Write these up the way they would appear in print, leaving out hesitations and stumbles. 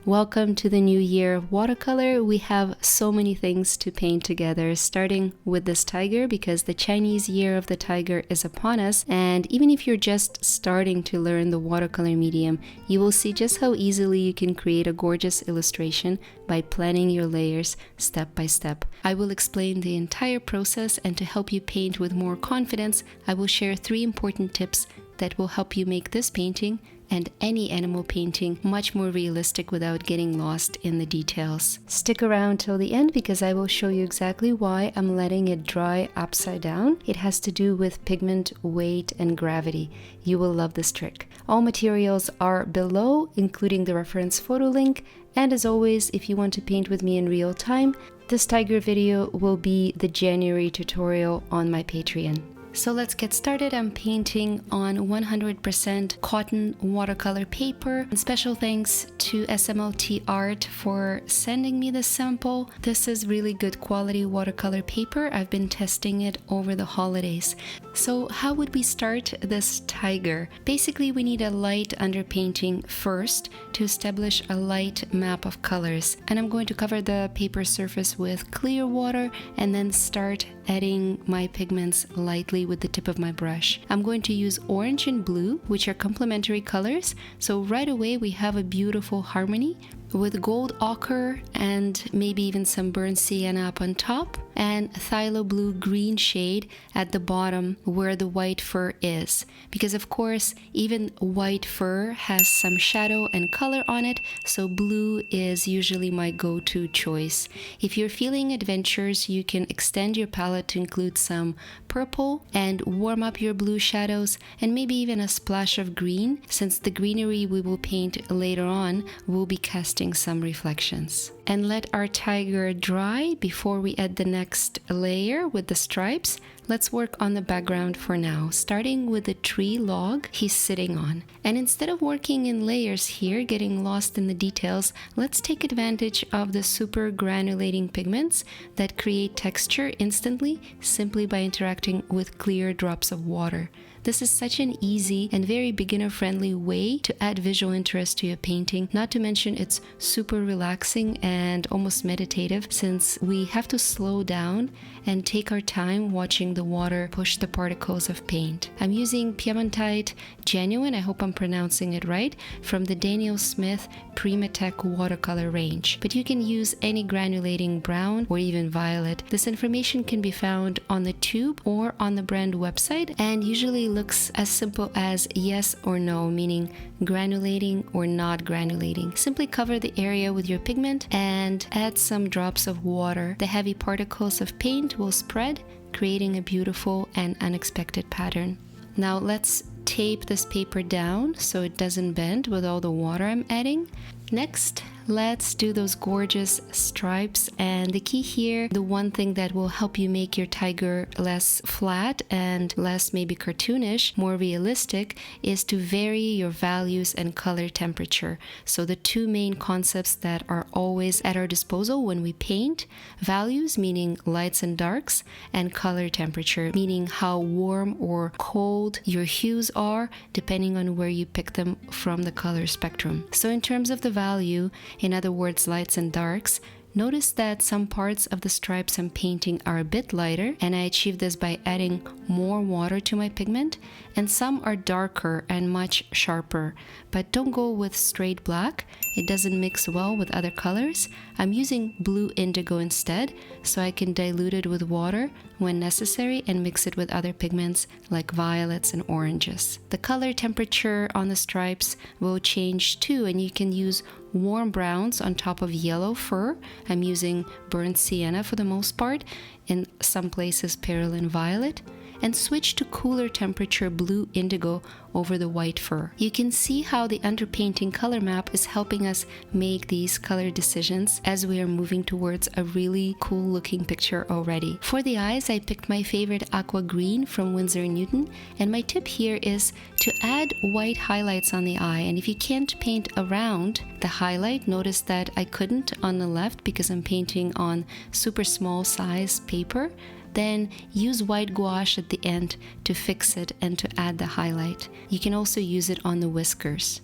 Welcome to the new year of watercolor. We have so many things to paint together, starting with this tiger because the Chinese year of the tiger is upon us. And even if you're just starting to learn the watercolor medium, you will see just how easily you can create a gorgeous illustration by planning your layers step by step. I will explain the entire process, and to help you paint with more confidence, I will share 3 important tips that will help you make this painting and any animal painting much more realistic without getting lost in the details. Stick around till the end because I will show you exactly why I'm letting it dry upside down. It has to do with pigment, weight, and gravity. You will love this trick. All materials are below, including the reference photo link. And as always, if you want to paint with me in real time, this tiger video will be the January tutorial on my Patreon. So let's get started. I'm painting on 100% cotton watercolor paper. And special thanks to SMLT Art for sending me this sample. This is really good quality watercolor paper. I've been testing it over the holidays. So how would we start this tiger? Basically, we need a light underpainting first to establish a light map of colors. And I'm going to cover the paper surface with clear water and then start adding my pigments lightly with the tip of my brush. I'm going to use orange and blue, which are complementary colors. So right away we have a beautiful harmony with gold ochre and maybe even some burnt sienna up on top, and phthalo blue green shade at the bottom where the white fur is. Because of course, even white fur has some shadow and color on it, so blue is usually my go-to choice. If you're feeling adventurous, you can extend your palette to include some purple and warm up your blue shadows, and maybe even a splash of green, since the greenery we will paint later on will be casting some reflections. And let our tiger dry before we add the next layer with the stripes. Let's work on the background for now, starting with the tree log he's sitting on. And instead of working in layers here, getting lost in the details, let's take advantage of the super granulating pigments that create texture instantly simply by interacting with clear drops of water. This is such an easy and very beginner-friendly way to add visual interest to your painting, not to mention it's super relaxing and almost meditative, since we have to slow down and take our time watching the water push the particles of paint. I'm using Apatite Genuine, I hope I'm pronouncing it right, from the Daniel Smith Primatech watercolor range. But you can use any granulating brown or even violet. This information can be found on the tube or on the brand website, and usually looks as simple as yes or no, meaning granulating or not granulating. Simply cover the area with your pigment and add some drops of water. The heavy particles of paint will spread, creating a beautiful and unexpected pattern. Now let's tape this paper down so it doesn't bend with all the water I'm adding. Next, let's do those gorgeous stripes, and the key here, the one thing that will help you make your tiger less flat and less maybe cartoonish, more realistic, is to vary your values and color temperature. So the 2 main concepts that are always at our disposal when we paint: values, meaning lights and darks, and color temperature, meaning how warm or cold your hues are depending on where you pick them from the color spectrum. So in terms of the value, in other words, lights and darks, notice that some parts of the stripes I'm painting are a bit lighter, and I achieve this by adding more water to my pigment, and some are darker and much sharper. But don't go with straight black, it doesn't mix well with other colors. I'm using blue indigo instead, so I can dilute it with water when necessary and mix it with other pigments like violets and oranges. The color temperature on the stripes will change too, and you can use warm browns on top of yellow fur. I'm using burnt sienna for the most part, in some places Perylene Violet, and switch to cooler temperature blue indigo over the white fur. You can see how the underpainting color map is helping us make these color decisions as we are moving towards a really cool looking picture already. For the eyes, I picked my favorite Aqua Green from Winsor & Newton, and my tip here is to add white highlights on the eye. And if you can't paint around the highlight, notice that I couldn't on the left because I'm painting on super small size paper. Then use white gouache at the end to fix it and to add the highlight. You can also use it on the whiskers.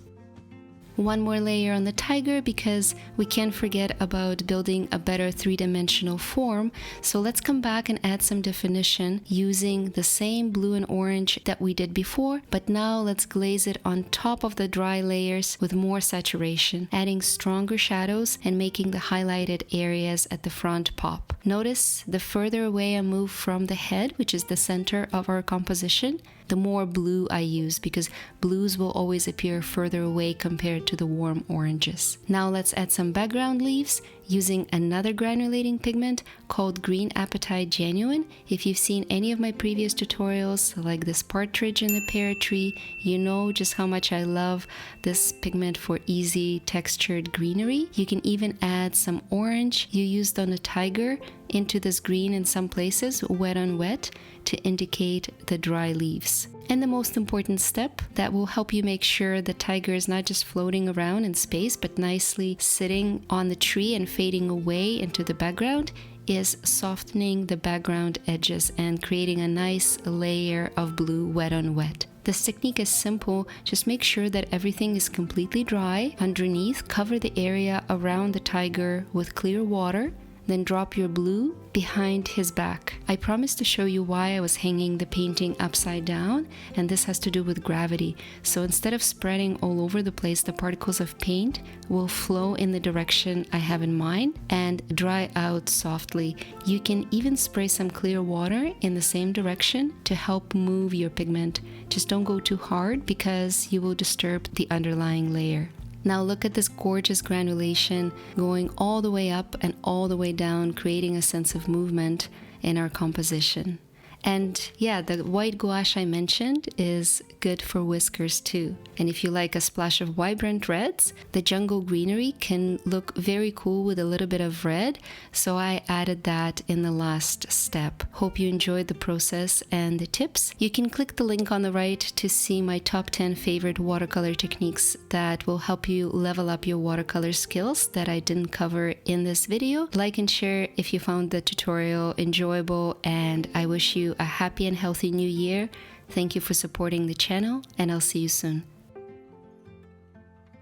One more layer on the tiger because we can't forget about building a better three-dimensional form. So let's come back and add some definition using the same blue and orange that we did before, but now let's glaze it on top of the dry layers with more saturation, adding stronger shadows and making the highlighted areas at the front pop. Notice the further away I move from the head, which is the center of our composition, the more blue I use, because blues will always appear further away compared to the warm oranges. Now let's add some background leaves using another granulating pigment called Green Apatite Genuine. If you've seen any of my previous tutorials, like this partridge in the pear tree, you know just how much I love this pigment for easy textured greenery. You can even add some orange you used on the tiger into this green in some places, wet on wet, to indicate the dry leaves. And the most important step that will help you make sure the tiger is not just floating around in space, but nicely sitting on the tree and fading away into the background is softening the background edges and creating a nice layer of blue wet on wet. This technique is simple. Just make sure that everything is completely dry underneath. Cover the area around the tiger with clear water. Then drop your blue behind his back. I promised to show you why I was hanging the painting upside down, and this has to do with gravity. So instead of spreading all over the place, the particles of paint will flow in the direction I have in mind and dry out softly. You can even spray some clear water in the same direction to help move your pigment. Just don't go too hard because you will disturb the underlying layer. Now look at this gorgeous granulation going all the way up and all the way down, creating a sense of movement in our composition. And yeah, the white gouache I mentioned is good for whiskers too. And if you like a splash of vibrant reds, the jungle greenery can look very cool with a little bit of red. So I added that in the last step. Hope you enjoyed the process and the tips. You can click the link on the right to see my top 10 favorite watercolor techniques that will help you level up your watercolor skills that I didn't cover in this video. Like and share if you found the tutorial enjoyable, and I wish you a happy and healthy new year. Thank you for supporting the channel, and I'll see you soon.